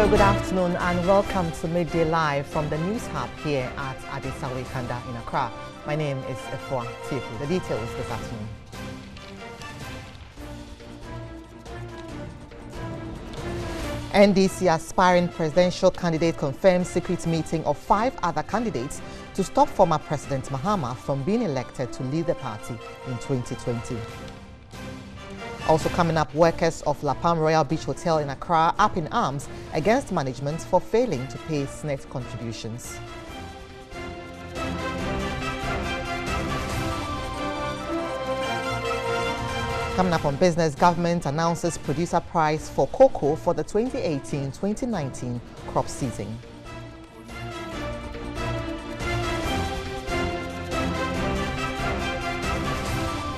Hello, good afternoon and welcome to Midday Live from the News Hub here at Adesawe Kanda in Accra. My name is Efua Tifu. The details this afternoon. NDC aspiring presidential candidate confirms secret meeting of 5 other candidates to stop former President Mahama from being elected to lead the party in 2020. Also coming up, workers of La Palm Royal Beach Hotel in Accra up in arms against management for failing to pay SNET contributions. Coming up on business, government announces producer price for cocoa for the 2018-2019 crop season.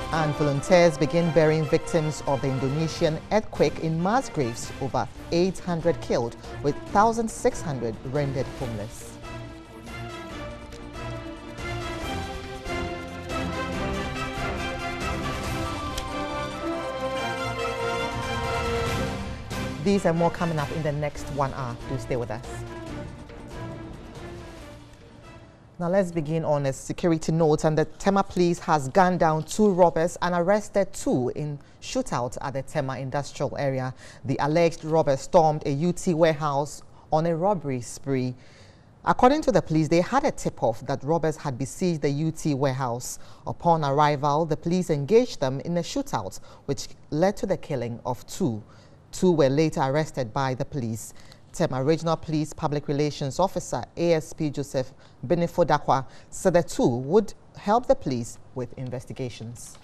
And volunteers begin burying victims of the Indonesian earthquake in mass graves, over 800 killed with 1,600 rendered homeless. These and more coming up in the next 1 hour. Do stay with us. Now let's begin on a security note, and the Tema police has gunned down 2 robbers and arrested 2 in shootout at the Tema industrial area. The alleged robbers stormed a UT warehouse on a robbery spree. According to the police, they had a tip-off that robbers had besieged the UT warehouse. Upon arrival, the police engaged them in a shootout, which led to the killing of 2. 2 were later arrested by the police. Tema Regional Police Public Relations Officer ASP Joseph Benefodakwa said the 2 would help the police with investigations.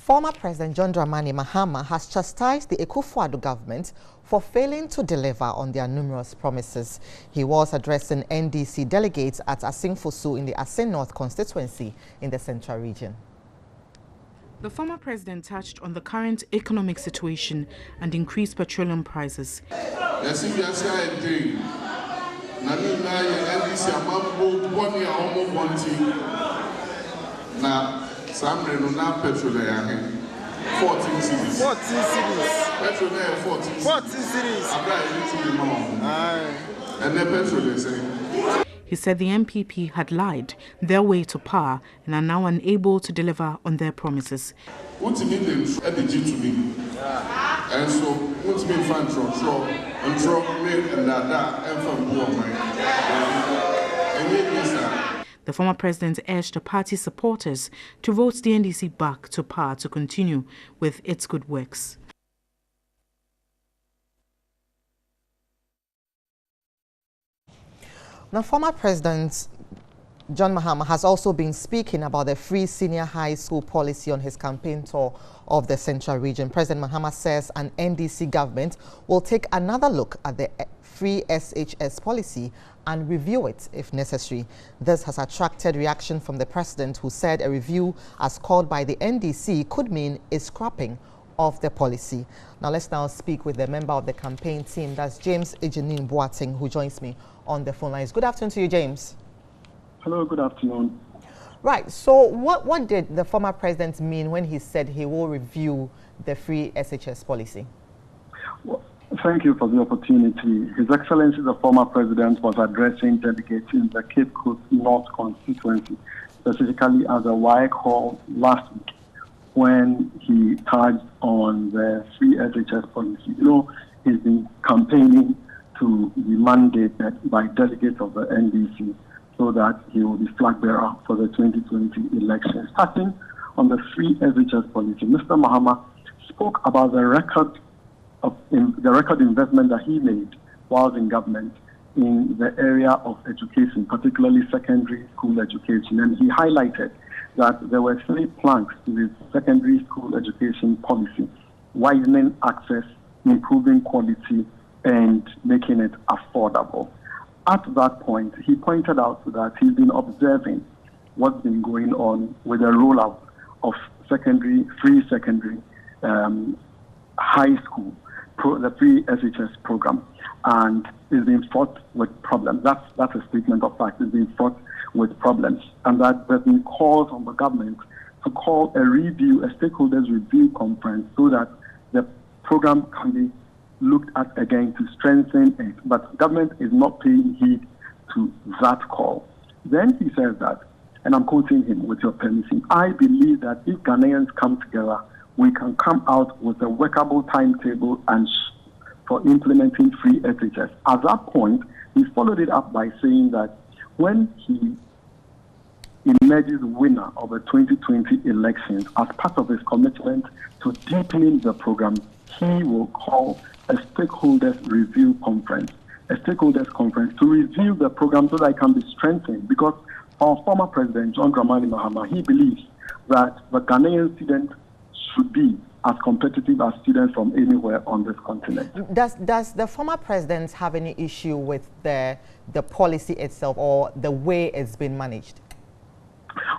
Former President John Dramani Mahama has chastised the Akufo-Addo government for failing to deliver on their numerous promises. He was addressing NDC delegates at Asingfosu in the Asin North constituency in the Central Region. The former president touched on the current economic situation and increased petroleum prices. Samre no na petrol ya 14 cities. 14 cities. Petrol na 14 cities. Abra you to and the petrol is saying. He said the MPP had lied their way to power and are now unable to deliver on their promises. What you mean the G to me? And so what you mean fan control and drop me and that and from poor man. And yet the former president urged the party supporters to vote the NDC back to power to continue with its good works. Now, former President John Mahama has also been speaking about the free senior high school policy on his campaign tour of the Central Region. President Mahama says an NDC government will take another look at the free SHS policy and review it if necessary. This has attracted reaction from the president, who said a review as called by the NDC could mean a scrapping of the policy. Now let's now speak with the member of the campaign team. That's James Ejenin Boateng, who joins me on the phone lines. Good afternoon to you, James. Hello, good afternoon. Right, so what did the former president mean when he said he will review the free SHS policy? Well, thank you for the opportunity. His Excellency, the former president, was addressing delegates in the Cape Coast North constituency, specifically at the WAEC Hall last week, when he touched on the free SHS policy. You know, he's been campaigning to be mandated by delegates of the NDC so that he will be flag bearer for the 2020 election. Starting on the free SHS policy, Mr. Mahama spoke about the record investment that he made while in government in the area of education, particularly secondary school education. And he highlighted that there were 3 planks to the secondary school education policy: widening access, improving quality, and making it affordable. At that point, he pointed out that he's been observing what's been going on with the rollout of free secondary high school the free SHS program, and is being fought with problems. That's a statement of fact. It's being fought with problems, and that there's been calls on the government to call a stakeholders review conference, so that the program can be looked at again to strengthen it. But government is not paying heed to that call. Then he says that, and I'm quoting him with your permission, I believe that if Ghanaians come together, we can come out with a workable timetable and for implementing free SHS. At that point, he followed it up by saying that when he emerges winner of the 2020 elections, as part of his commitment to deepening the program, he will call a stakeholders review conference, to review the program so that it can be strengthened. Because our former president, John Dramani Mahama, he believes that the Ghanaian student should be as competitive as students from anywhere on this continent. Does the former president have any issue with the policy itself or the way it's been managed?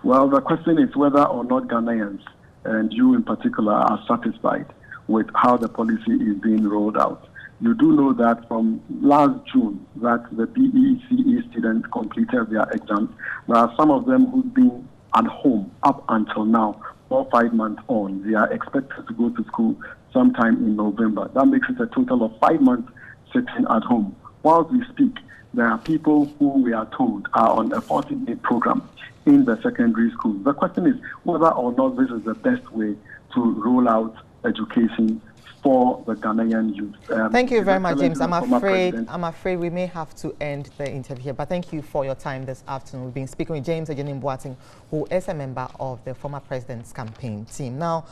Well, the question is whether or not Ghanaians, and you in particular, are satisfied with how the policy is being rolled out. You do know that from last June that the BECE students completed their exams. There are some of them who've been at home up until now, 4 or 5 months on. They are expected to go to school sometime in November. That makes it a total of 5 months sitting at home. While we speak, there are people who we are told are on a 14-day program in the secondary schools. The question is whether or not this is the best way to roll out education for the Ghanaian youth. Thank you very much, James. I'm afraid we may have to end the interview here, but thank you for your time this afternoon. We've been speaking with James Ejenim-Boateng, who is a member of the former president's campaign team. Now,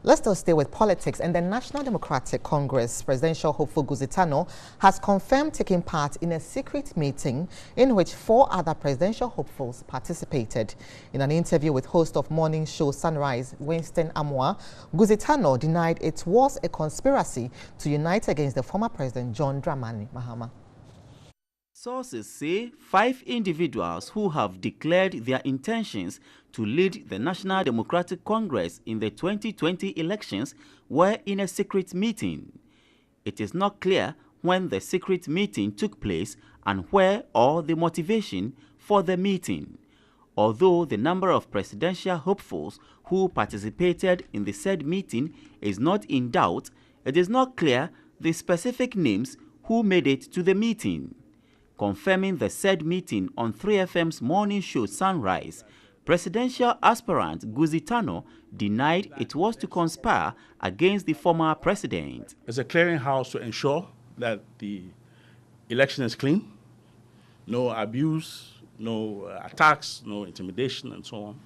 let's still stay with politics. And the National Democratic Congress presidential hopeful Guzi Tano has confirmed taking part in a secret meeting in which 4 other presidential hopefuls participated. In an interview with host of morning show Sunrise, Winston Amwa, Guzi Tano denied it was a conspiracy to unite against the former president John Dramani Mahama. Sources say 5 individuals who have declared their intentions to lead the National Democratic Congress in the 2020 elections were in a secret meeting. It is not clear when the secret meeting took place and where or the motivation for the meeting. Although the number of presidential hopefuls who participated in the said meeting is not in doubt, it is not clear the specific names who made it to the meeting. Confirming the said meeting on 3FM's morning show Sunrise, presidential aspirant Guzi Tano denied it was to conspire against the former president. It's a clearinghouse to ensure that the election is clean, no abuse, no attacks, no intimidation, and so on,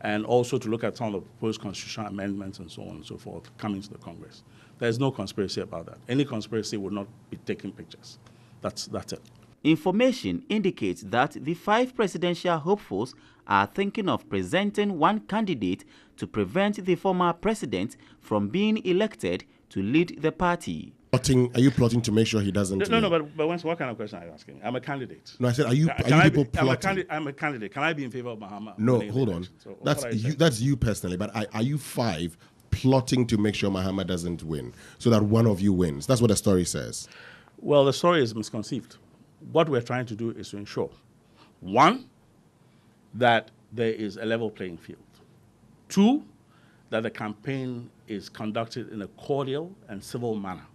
and also to look at some of the proposed constitutional amendments and so on and so forth coming to the Congress. There's no conspiracy about that. Any conspiracy would not be taking pictures. That's it. Information indicates that the 5 presidential hopefuls are thinking of presenting one candidate to prevent the former president from being elected to lead the party. Are you plotting to make sure he doesn't? No, but what kind of question are you asking? I'm a candidate. No, I said, are you people plotting? I'm a candidate. Can I be in favor of Mahama? No, hold on. So that's you personally, but are you 5 plotting to make sure Mahama doesn't win so that one of you wins? That's what the story says. Well, the story is misconceived. What we're trying to do is to ensure, 1, that there is a level playing field. 2, that the campaign is conducted in a cordial and civil manner.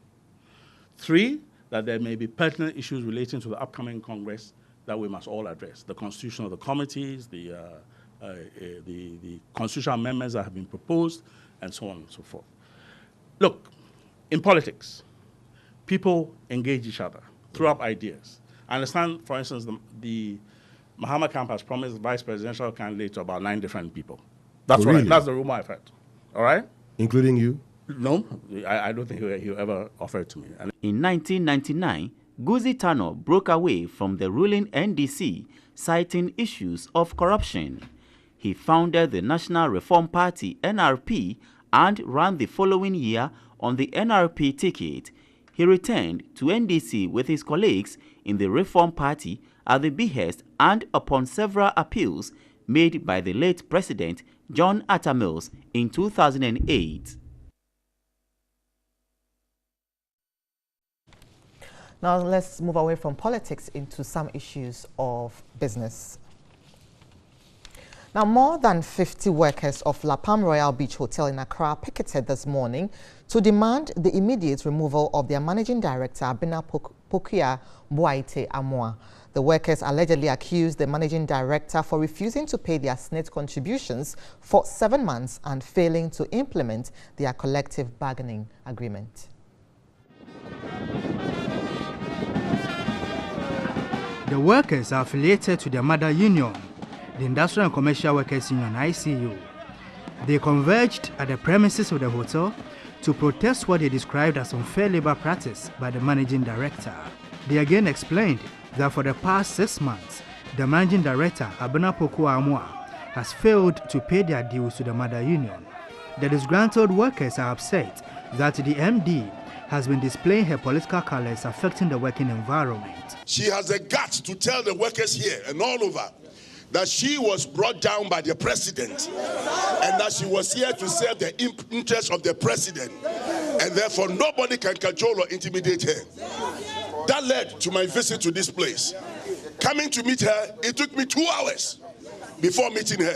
3, that there may be pertinent issues relating to the upcoming Congress that we must all address. The constitution of the committees, the constitutional amendments that have been proposed, and so on and so forth. Look, in politics, people engage each other, throw up ideas. I understand, for instance, the Mahama camp has promised vice presidential candidate to about 9 different people. That's really? That's the rumor I've heard. All right? Including you? No, I don't think he'll ever offer it to me. In 1999, Guzi Tano broke away from the ruling NDC, citing issues of corruption. He founded the National Reform Party, NRP, and ran the following year on the NRP ticket. He returned to NDC with his colleagues in the Reform Party at the behest and upon several appeals made by the late President John Atta Mills in 2008. Now let's move away from politics into some issues of business. Now, more than 50 workers of La Palm Royal Beach Hotel in Accra picketed this morning to demand the immediate removal of their managing director, Abena Pokia Boaite Amoa. The workers allegedly accused the managing director for refusing to pay their SNIT contributions for 7 months and failing to implement their collective bargaining agreement. The workers are affiliated to their mother union, the Industrial and Commercial Workers Union, ICU. They converged at the premises of the hotel to protest what they described as unfair labor practice by the managing director. They again explained that for the past 6 months, the managing director, Abena Pokia Amoa, has failed to pay their dues to the mother union. The disgruntled workers are upset that the MD has been displaying her political colors affecting the working environment. She has the guts to tell the workers here and all over that she was brought down by the president and that she was here to serve the interests of the president, and therefore nobody can control or intimidate her. That led to my visit to this place. Coming to meet her, it took me 2 hours before meeting her.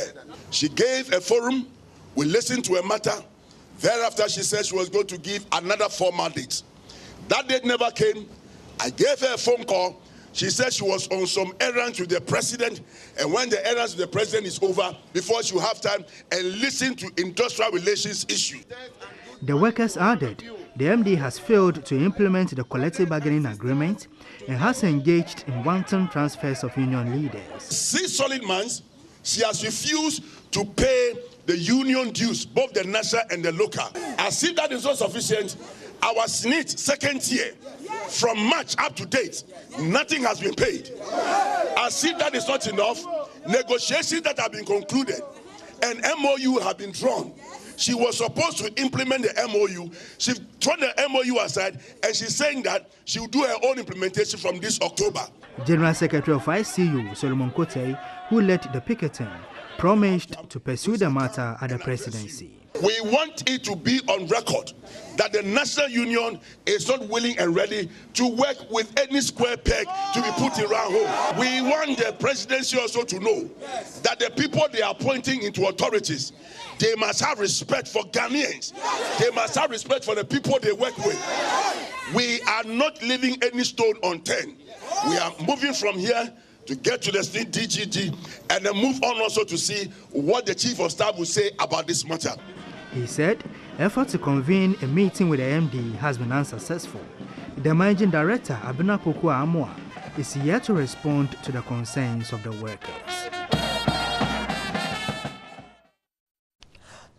She gave a forum, we listened to a matter. Thereafter, she said she was going to give another 4 dates. That date never came. I gave her a phone call. She said she was on some errands with the president, and when the errands with the president is over, before she will have time and listen to industrial relations issues. The workers added the MD has failed to implement the collective bargaining agreement and has engaged in wanton transfers of union leaders. 6 solid months, she has refused to pay the union dues, both the national and the local. As if that is not sufficient, our SNIT second year, from March up to date, nothing has been paid. As if that is not enough, negotiations that have been concluded and MOU have been drawn. She was supposed to implement the MOU. She thrown the MOU aside, and she's saying that she will do her own implementation from this October. General Secretary of ICU, Solomon Kote, who led the picketing, promised to pursue the matter at the presidency. We want it to be on record that the National Union is not willing and ready to work with any square peg to be put in round hole. We want the presidency also to know that the people they are appointing into authorities, they must have respect for Ghanaians. They must have respect for the people they work with. We are not leaving any stone unturned. We are moving from here to get to the state DGG and then move on also to see what the chief of staff will say about this matter. He said effort to convene a meeting with the MD has been unsuccessful. The managing director, Abena Pokia Amoa, is yet to respond to the concerns of the workers.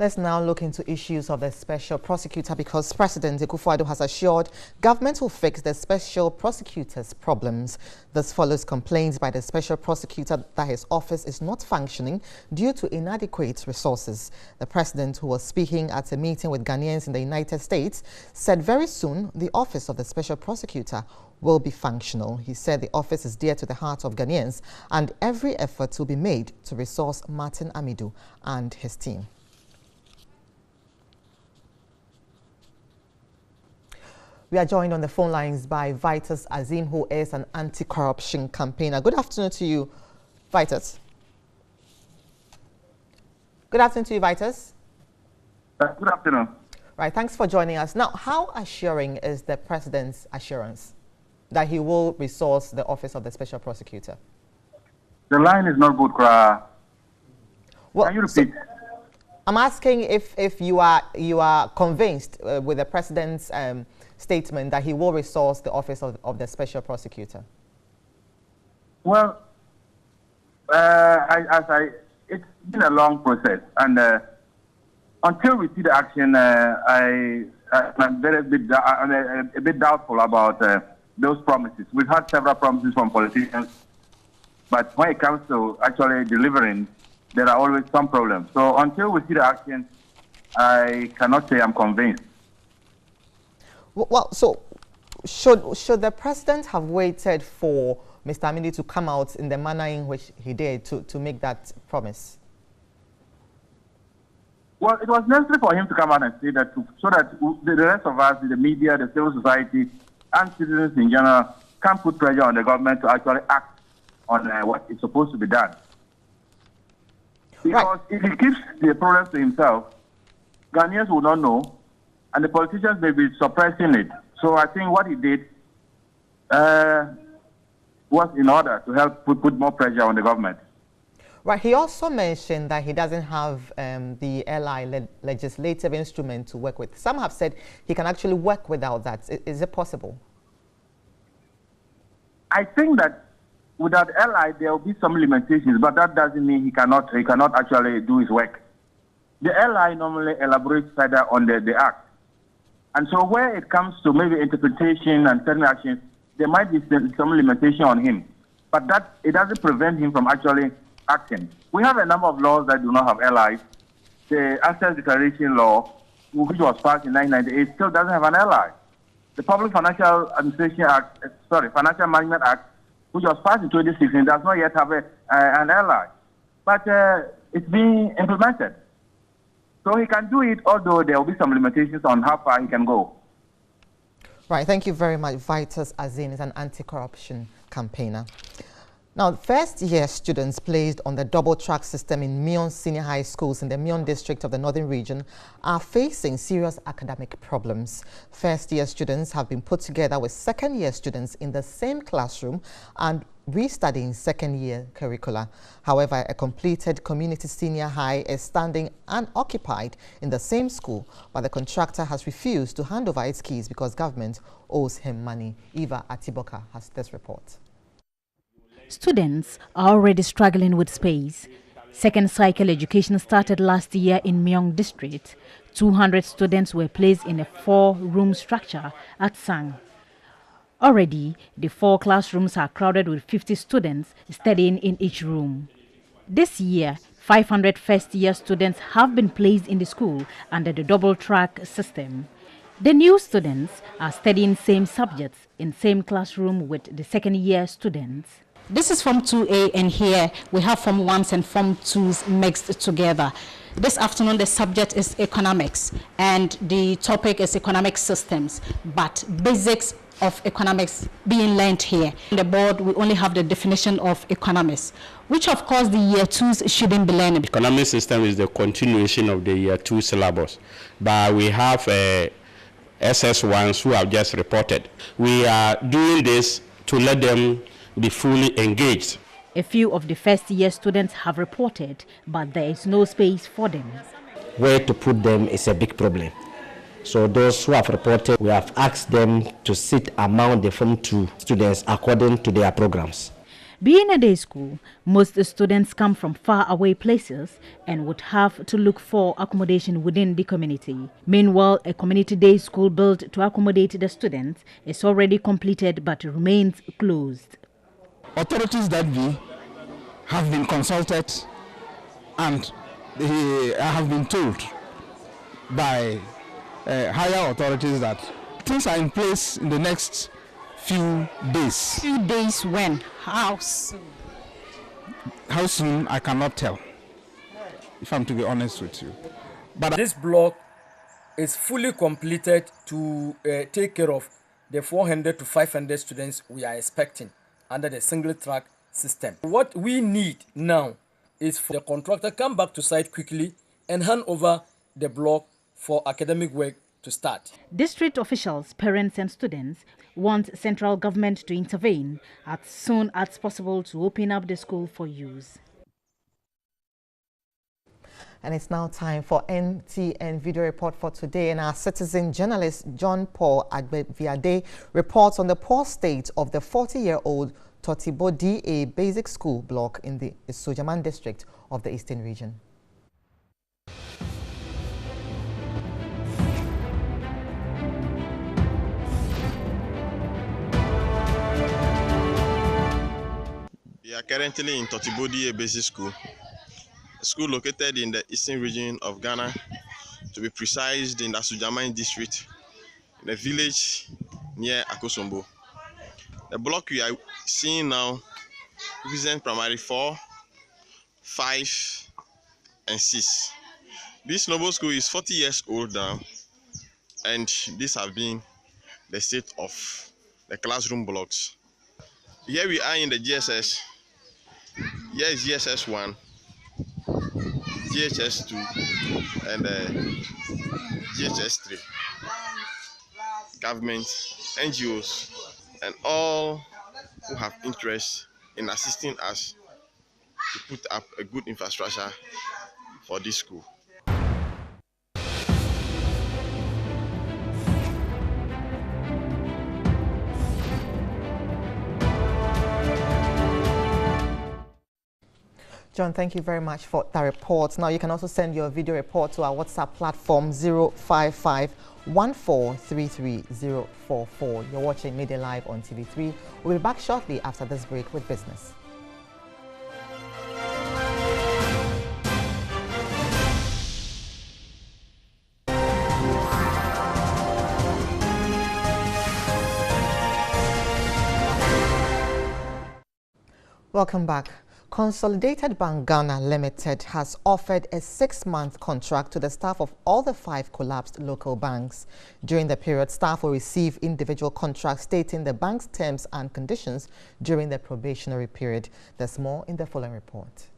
Let's now look into issues of the special prosecutor, because President Akufo-Addo has assured government will fix the special prosecutor's problems. This follows complaints by the special prosecutor that his office is not functioning due to inadequate resources. The president, who was speaking at a meeting with Ghanaians in the United States, said very soon the office of the special prosecutor will be functional. He said the office is dear to the heart of Ghanaians and every effort will be made to resource Martin Amidu and his team. We are joined on the phone lines by Vitus Azim, who is an anti-corruption campaigner. Good afternoon to you, Vitus. Good afternoon to you, Vitus. Good afternoon. Right, thanks for joining us. Now, how assuring is the president's assurance that he will resource the office of the special prosecutor? The line is not good, Kra. Well, can you repeat? I'm asking if you are convinced with the president's statement that he will resource the office of the special prosecutor. Well, it's been a long process, and until we see the action, I'm a bit doubtful about those promises. We've had several promises from politicians, but when it comes to actually delivering, there are always some problems. So until we see the action, I cannot say I'm convinced. Well, so should the president have waited for Mr. Amidi to come out in the manner in which he did to make that promise? Well, it was necessary for him to come out and say that so that the rest of us, the media, the civil society, and citizens in general can put pressure on the government to actually act on what is supposed to be done. Because if he keeps the problems to himself, Ghanaians will not know, and the politicians may be suppressing it. So I think what he did was in order to help put more pressure on the government. Right. He also mentioned that he doesn't have the LI legislative instrument to work with. Some have said he can actually work without that. Is it possible? I think that without LI, there will be some limitations, but that doesn't mean he cannot actually do his work. The LI normally elaborates further on the act. And so where it comes to maybe interpretation and certain actions, there might be some limitation on him. But it doesn't prevent him from actually acting. We have a number of laws that do not have LIs. The Access Declaration Law, which was passed in 1998, still doesn't have an LI. The Public Financial Administration Act, Financial Management Act, which was passed in 2016, does not yet have an LI. But it's being implemented. So he can do it, although there will be some limitations on how far he can go. Right, thank you very much. Vitus Azin is an anti-corruption campaigner. Now, first-year students placed on the double-track system in Mion Senior High Schools in the Mion district of the Northern Region are facing serious academic problems. First-year students have been put together with second-year students in the same classroom and restudying second-year curricula. However, a completed community senior high is standing unoccupied in the same school, but the contractor has refused to hand over its keys because government owes him money. Eva Atiboka has this report. Students are already struggling with space. Second cycle education started last year in Myong district. 200 students were placed in a 4-room structure at Sang. Already, the 4 classrooms are crowded with 50 students studying in each room. This year, 500 first-year students have been placed in the school under the double-track system. The new students are studying same subjects in same classroom with the second-year students. This is Form 2A, and here we have Form 1s and Form 2s mixed together. This afternoon the subject is economics and the topic is economic systems, but basics of economics being learned here. On the board we only have the definition of economics, which of course the year 2s shouldn't be learning. Economic system is the continuation of the year 2 syllabus, but we have SS1s who have just reported. We are doing this to let them be fully engaged. A few of the first-year students have reported, but there is no space for them. Where to put them is a big problem. So those who have reported, we have asked them to sit among the Form 2 students according to their programs. Being a day school, most students come from far away places and would have to look for accommodation within the community. Meanwhile, a community day school built to accommodate the students is already completed but remains closed. Authorities that we have been consulted and they have been told by higher authorities that things are in place in the next few days. Few days when? How soon? How soon, I cannot tell, if I'm to be honest with you. But this block is fully completed to take care of the 400 to 500 students we are expecting under the single track system. What we need now is for the contractor to come back to site quickly and hand over the block for academic work to start. District officials, parents and students want central government to intervene as soon as possible to open up the school for use. And it's now time for NTN video report for today, and our citizen journalist John Paul Agbeviade reports on the poor state of the 40-year-old Totibo DA Basic School block in the Sojaman district of the Eastern Region. We are currently in Totibo DA Basic School, a school located in the Eastern Region of Ghana, to be precise in the Sojaman district, in a village near Akosombo. The block we are seeing now represents primary 4, 5, and 6. This noble school is 40 years old now, and this has been the state of the classroom blocks. Here we are in the GSS. Here is GSS 1, GSS 2, and GSS 3. Government, NGOs, and all who have interest in assisting us to put up a good infrastructure for this school. John, thank you very much for that report. Now, you can also send your video report to our WhatsApp platform 055-1433-044. You're watching Midday Live on TV3. We'll be back shortly after this break with business. Welcome back. Consolidated Bank Ghana Limited has offered a 6-month contract to the staff of all the 5 collapsed local banks. During the period, staff will receive individual contracts stating the bank's terms and conditions during the probationary period. There's more in the following report.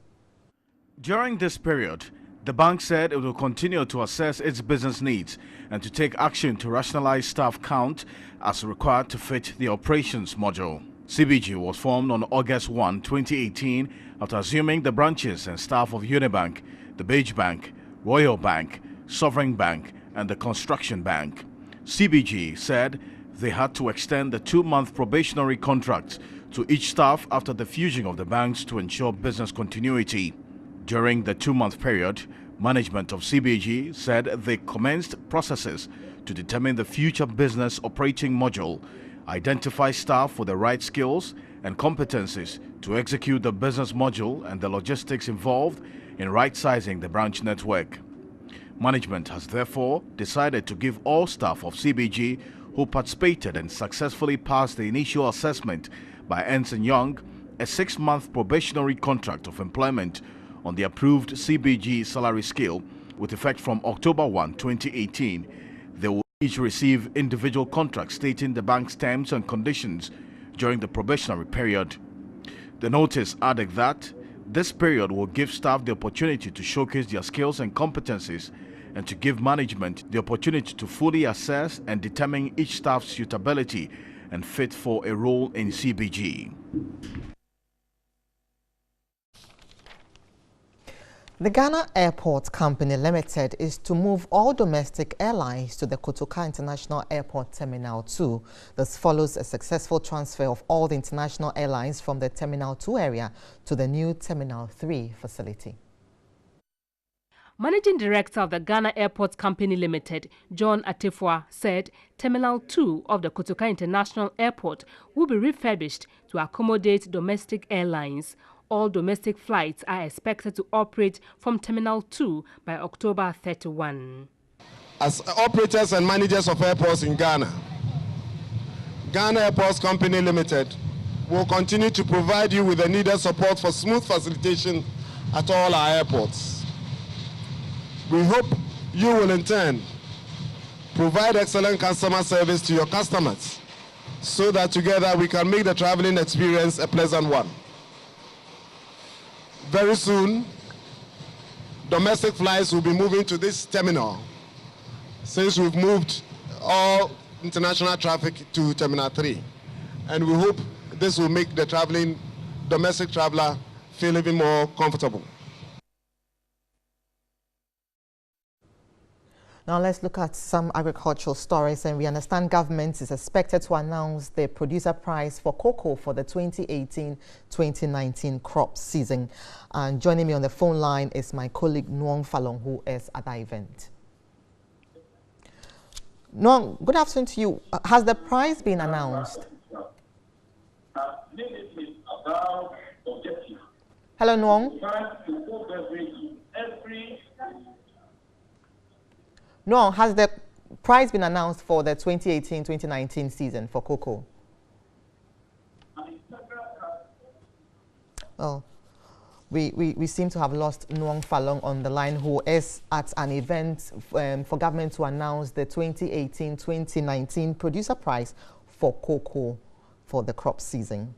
During this period, the bank said it will continue to assess its business needs and to take action to rationalize staff count as required to fit the operations module. CBG was formed on August 1, 2018 after assuming the branches and staff of Unibank, the Beige Bank, Royal Bank, Sovereign Bank and the Construction Bank. CBG said they had to extend the 2-month probationary contract to each staff after the fusion of the banks to ensure business continuity. During the 2-month period, management of CBG said they commenced processes to determine the future business operating module, identify staff with the right skills and competencies to execute the business module and the logistics involved in right-sizing the branch network. Management has therefore decided to give all staff of CBG who participated and successfully passed the initial assessment by Ernst & Young a 6-month probationary contract of employment on the approved CBG salary scale with effect from October 1, 2018. They will each receive individual contracts stating the bank's terms and conditions during the probationary period. The notice added that this period will give staff the opportunity to showcase their skills and competencies and to give management the opportunity to fully assess and determine each staff's suitability and fit for a role in CBG. The Ghana Airport Company Limited is to move all domestic airlines to the Kotoka International Airport Terminal 2. This follows a successful transfer of all the international airlines from the Terminal 2 area to the new Terminal 3 facility. Managing Director of the Ghana Airport Company Limited, John Atefua, said Terminal 2 of the Kotoka International Airport will be refurbished to accommodate domestic airlines. All domestic flights are expected to operate from Terminal 2 by October 31. As operators and managers of airports in Ghana, Ghana Airports Company Limited will continue to provide you with the needed support for smooth facilitation at all our airports. We hope you will in turn provide excellent customer service to your customers so that together we can make the traveling experience a pleasant one. Very soon, domestic flights will be moving to this terminal since we've moved all international traffic to Terminal 3. And we hope this will make the domestic traveler feel even more comfortable. Now let's look at some agricultural stories, and we understand government is expected to announce the producer price for cocoa for the 2018-2019 crop season. And joining me on the phone line is my colleague Nuong Falong, who is at the event. Nuong, good afternoon to you. Has the price been announced? Hello, Nuong. No, has the price been announced for the 2018-2019 season for cocoa? Well, we seem to have lost Nuong Falong on the line, who is at an event for government to announce the 2018-2019 producer price for cocoa for the crop season.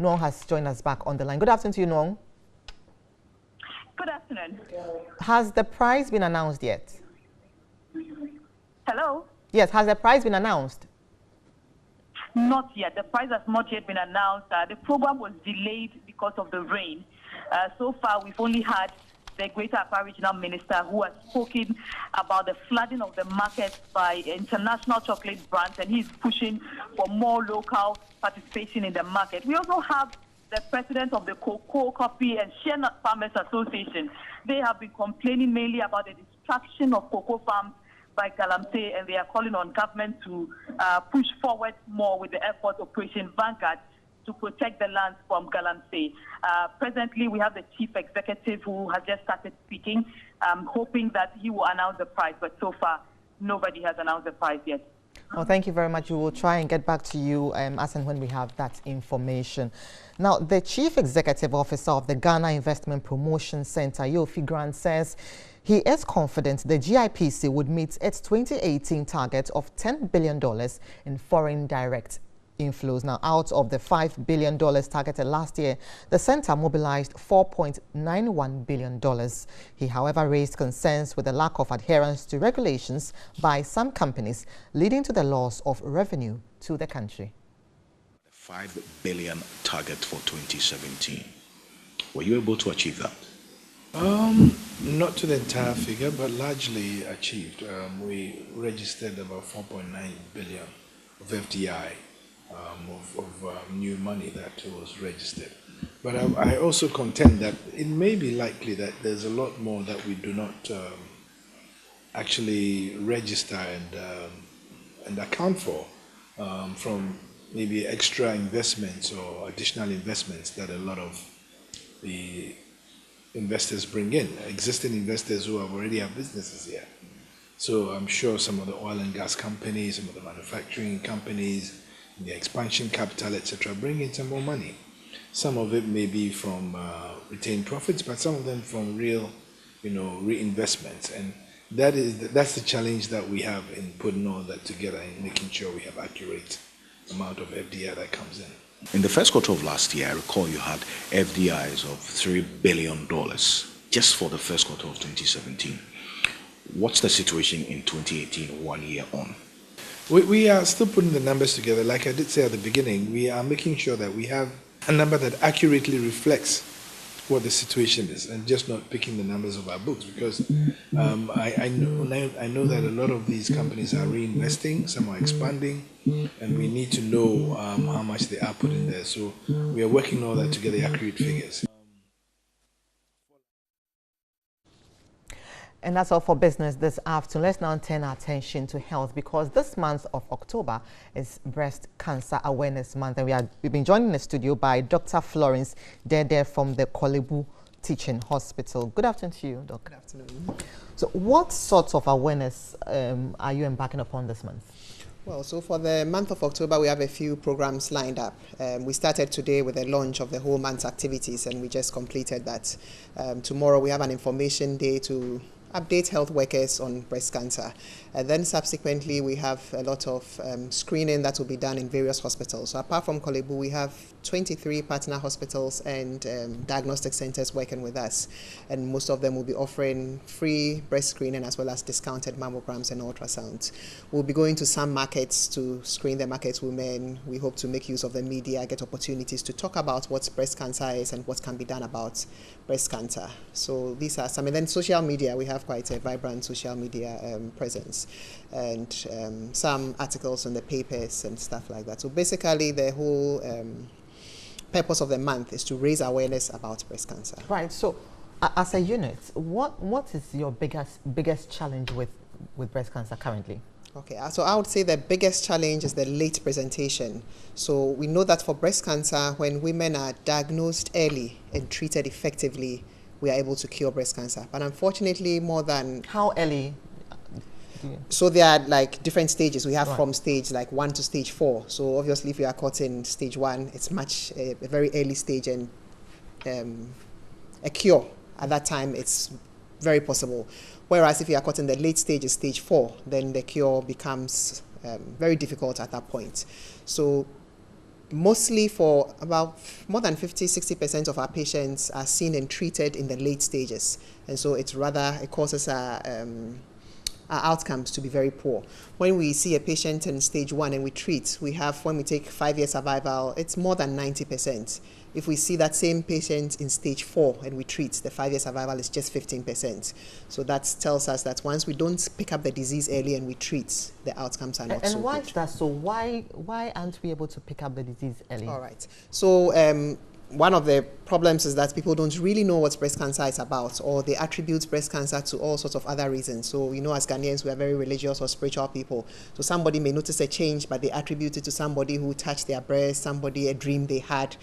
Nuong has joined us back on the line. Good afternoon to you, Nuong. Good afternoon. Has the price been announced yet? Hello? Yes, has the price been announced? Not yet. The price has not yet been announced. The program was delayed because of the rain. So far, we've only had the Greater Accra Regional Minister who has spoken about the flooding of the market by international chocolate brands, and he's pushing for more local participation in the market. We also have the president of the Cocoa, Coffee and Shea Nut Farmers Association. They have been complaining mainly about the destruction of cocoa farms by Galamsey, and they are calling on government to push forward more with the airport Operation Vanguard to protect the lands from Galamsey. Presently, we have the chief executive who has just started speaking, hoping that he will announce the price, but so far, nobody has announced the price yet. Well, thank you very much. We will try and get back to you as and when we have that information. Now, the Chief Executive Officer of the Ghana Investment Promotion Center, Yofi Grant, says he is confident the GIPC would meet its 2018 target of $10 billion in foreign direct inflows. Now, out of the $5 billion targeted last year, the center mobilized $4.91 billion. He, however, raised concerns with the lack of adherence to regulations by some companies, leading to the loss of revenue to the country. The $5 billion target for 2017. Were you able to achieve that? Not to the entire figure, but largely achieved. We registered about 4.9 billion of FDI. Of new money that was registered. But I also contend that it may be likely that there's a lot more that we do not actually register and account for from maybe extra investments or additional investments that a lot of the investors bring in, existing investors who already have businesses here. So I'm sure some of the oil and gas companies, some of the manufacturing companies, the expansion capital, etc., bring in some more money. Some of it may be from retained profits, but some of them from real, reinvestments. And that's the challenge that we have in putting all that together and making sure we have accurate amount of FDI that comes in. In the first quarter of last year, I recall you had FDIs of $3 billion just for the first quarter of 2017. What's the situation in 2018, 1 year on? We are still putting the numbers together. Like I did say at the beginning, we are making sure that we have a number that accurately reflects what the situation is and just not picking the numbers of our books, because I know that a lot of these companies are reinvesting, some are expanding, and we need to know how much they are putting there. So we are working all that together, accurate figures. And that's all for business this afternoon. Let's now turn our attention to health, because this month of October is Breast Cancer Awareness Month. And we've been joined in the studio by Dr. Florence Dede from the Kolebu Teaching Hospital. Good afternoon to you, Doc. Good afternoon. So what sorts of awareness are you embarking upon this month? Well, so for the month of October, we have a few programs lined up. We started today with the launch of the whole month's activities, and we just completed that. Tomorrow, we have an information day to update health workers on breast cancer. And then subsequently, we have a lot of screening that will be done in various hospitals. So apart from Kolebu, we have 23 partner hospitals and diagnostic centers working with us. And most of them will be offering free breast screening as well as discounted mammograms and ultrasounds. We'll be going to some markets to screen the market women. We hope to make use of the media, get opportunities to talk about what breast cancer is and what can be done about breast cancer. So these are some. And then social media, we have quite a vibrant social media presence, and some articles in the papers and stuff like that. So basically the whole purpose of the month is to raise awareness about breast cancer. Right. So as a unit, what is your biggest challenge with breast cancer currently? Okay, so I would say the biggest challenge is the late presentation. So we know that for breast cancer, when women are diagnosed early and treated effectively, we are able to cure breast cancer. But unfortunately, more than... How early? So there are like different stages. We have from stage like 1 to stage 4. So obviously, if you are caught in stage 1, it's a very early stage, and a cure at that time it's very possible. Whereas if you are caught in the late stages, stage 4, then the cure becomes very difficult at that point. So mostly for about more than 50-60% of our patients are seen and treated in the late stages. And so it causes our outcomes to be very poor. When we see a patient in stage 1 and we treat, when we take 5-year survival, it's more than 90%. If we see that same patient in stage 4 and we treat, the 5-year survival is just 15%. So that tells us that once we don't pick up the disease early and we treat, the outcomes are not so good. And why is that so? Why aren't we able to pick up the disease early? All right. So one of the problems is that people don't really know what breast cancer is about, or they attribute breast cancer to all sorts of other reasons. So, you know, as Ghanaians, we are very religious or spiritual people. So somebody may notice a change, but they attribute it to somebody who touched their breast, a dream they had.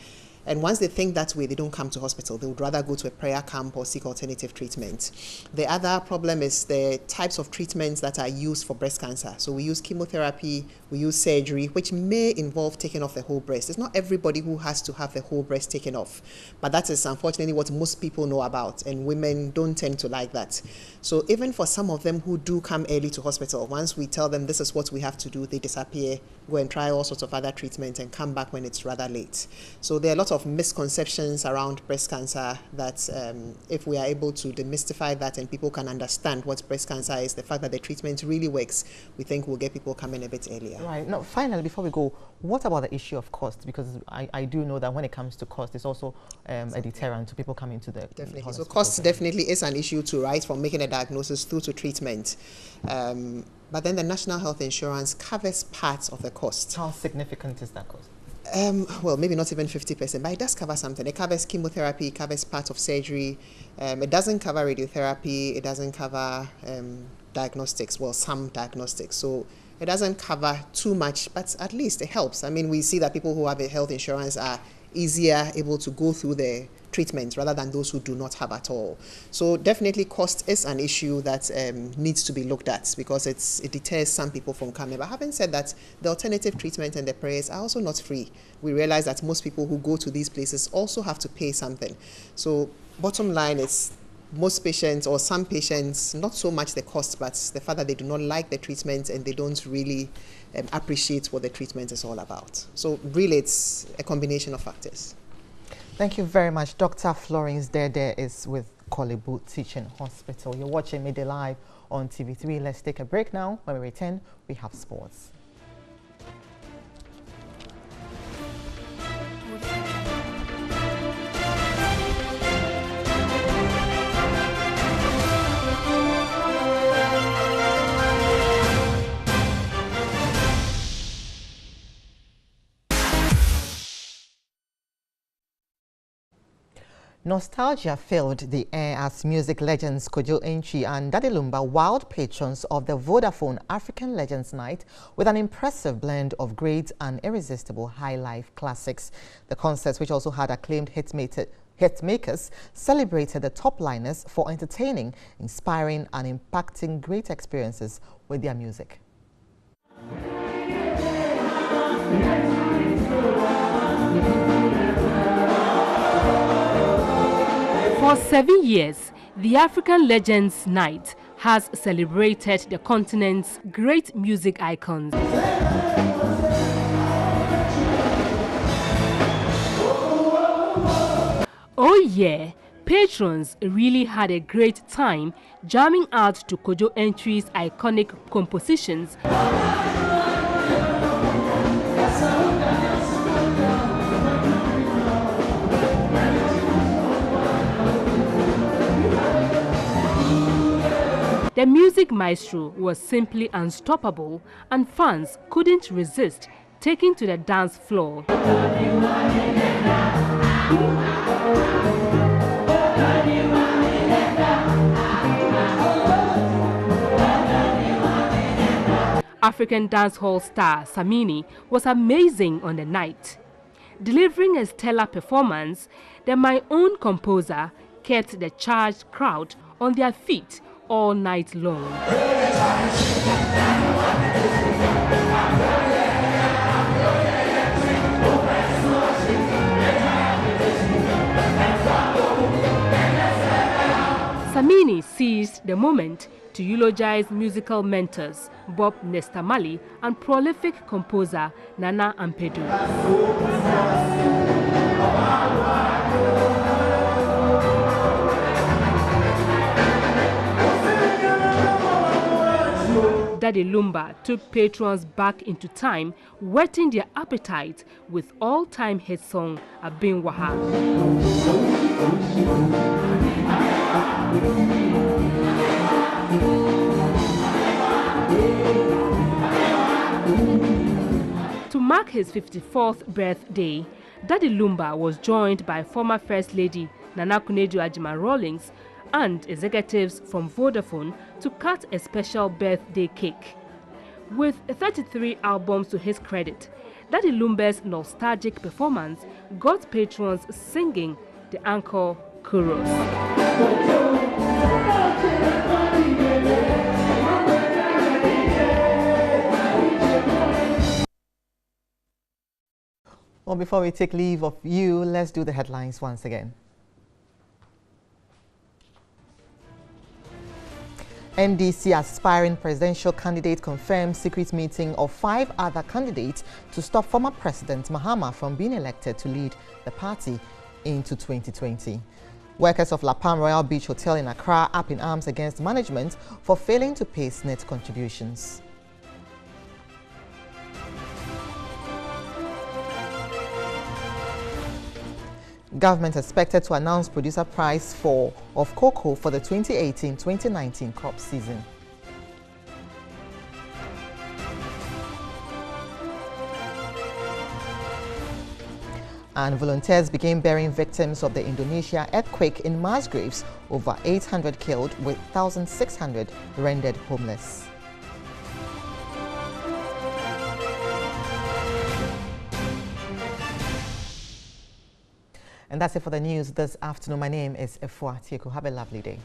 And once they think that way, they don't come to hospital. They would rather go to a prayer camp or seek alternative treatment. The other problem is the types of treatments that are used for breast cancer. So we use chemotherapy, we use surgery, which may involve taking off the whole breast. It's not everybody who has to have the whole breast taken off, but that is unfortunately what most people know about, and women don't tend to like that. So even for some of them who do come early to hospital, once we tell them this is what we have to do, they disappear, go and try all sorts of other treatments and come back when it's rather late. So there are a lot of misconceptions around breast cancer that if we are able to demystify that and people can understand what breast cancer is, the fact that the treatment really works, we think we'll get people coming a bit earlier. Right. Now, finally, before we go, what about the issue of cost? Because I do know that when it comes to cost, it's also a deterrent to people coming to the Definitely. So cost definitely is an issue too, right, from making a diagnosis through to treatment. But then the National Health Insurance covers parts of the cost. How significant is that cost? Well, maybe not even 50%, but it does cover something. It covers chemotherapy, it covers part of surgery. It doesn't cover radiotherapy, it doesn't cover diagnostics, well, some diagnostics. So it doesn't cover too much, but at least it helps. I mean, we see that people who have a health insurance are easier able to go through the treatments rather than those who do not have at all. So definitely cost is an issue that needs to be looked at because it deters some people from coming. But having said that, the alternative treatment and the prayers are also not free. We realize that most people who go to these places also have to pay something. So bottom line is most patients or some patients, not so much the cost, but the fact that they do not like the treatment and they don't really appreciate what the treatment is all about. So really it's a combination of factors. Thank you very much. Dr. Florence Dede is with Kolebu Teaching Hospital. You're watching Midday Live on TV3. Let's take a break now. When we return, we have sports. Nostalgia filled the air as music legends Kojo Enchi and Daddy Lumba wowed patrons of the Vodafone African Legends Night with an impressive blend of great and irresistible high-life classics. The concert, which also had acclaimed hitmakers, celebrated the top liners for entertaining, inspiring and impacting great experiences with their music. For 7 years, the African Legends Night has celebrated the continent's great music icons. Oh yeah, patrons really had a great time jamming out to Kojo Enchi's iconic compositions. The music maestro was simply unstoppable and fans couldn't resist taking to the dance floor. African dancehall star Samini was amazing on the night. Delivering a stellar performance, the My Own composer kept the charged crowd on their feet all night long. Samini seized the moment to eulogize musical mentors Bob Nestamali and prolific composer Nana Ampedu. Daddy Lumba took patrons back into time, whetting their appetite with all-time hit song Abin Waha. To mark his 54th birthday, Daddy Lumba was joined by former First Lady Nana Akufo-Addo Rawlings and executives from Vodafone to cut a special birthday cake. With 33 albums to his credit, Daddy Lumba's nostalgic performance got patrons singing the encore chorus. Well, before we take leave of you, let's do the headlines once again. NDC aspiring presidential candidate confirms secret meeting of 5 other candidates to stop former President Mahama from being elected to lead the party into 2020. Workers of La Palm Royal Beach Hotel in Accra up in arms against management for failing to pay SNET contributions. Government expected to announce producer price of cocoa for the 2018-2019 crop season. And volunteers began burying victims of the Indonesia earthquake in mass graves, over 800 killed with 1,600 rendered homeless. And that's it for the news this afternoon. My name is Efua Tieku. Have a lovely day.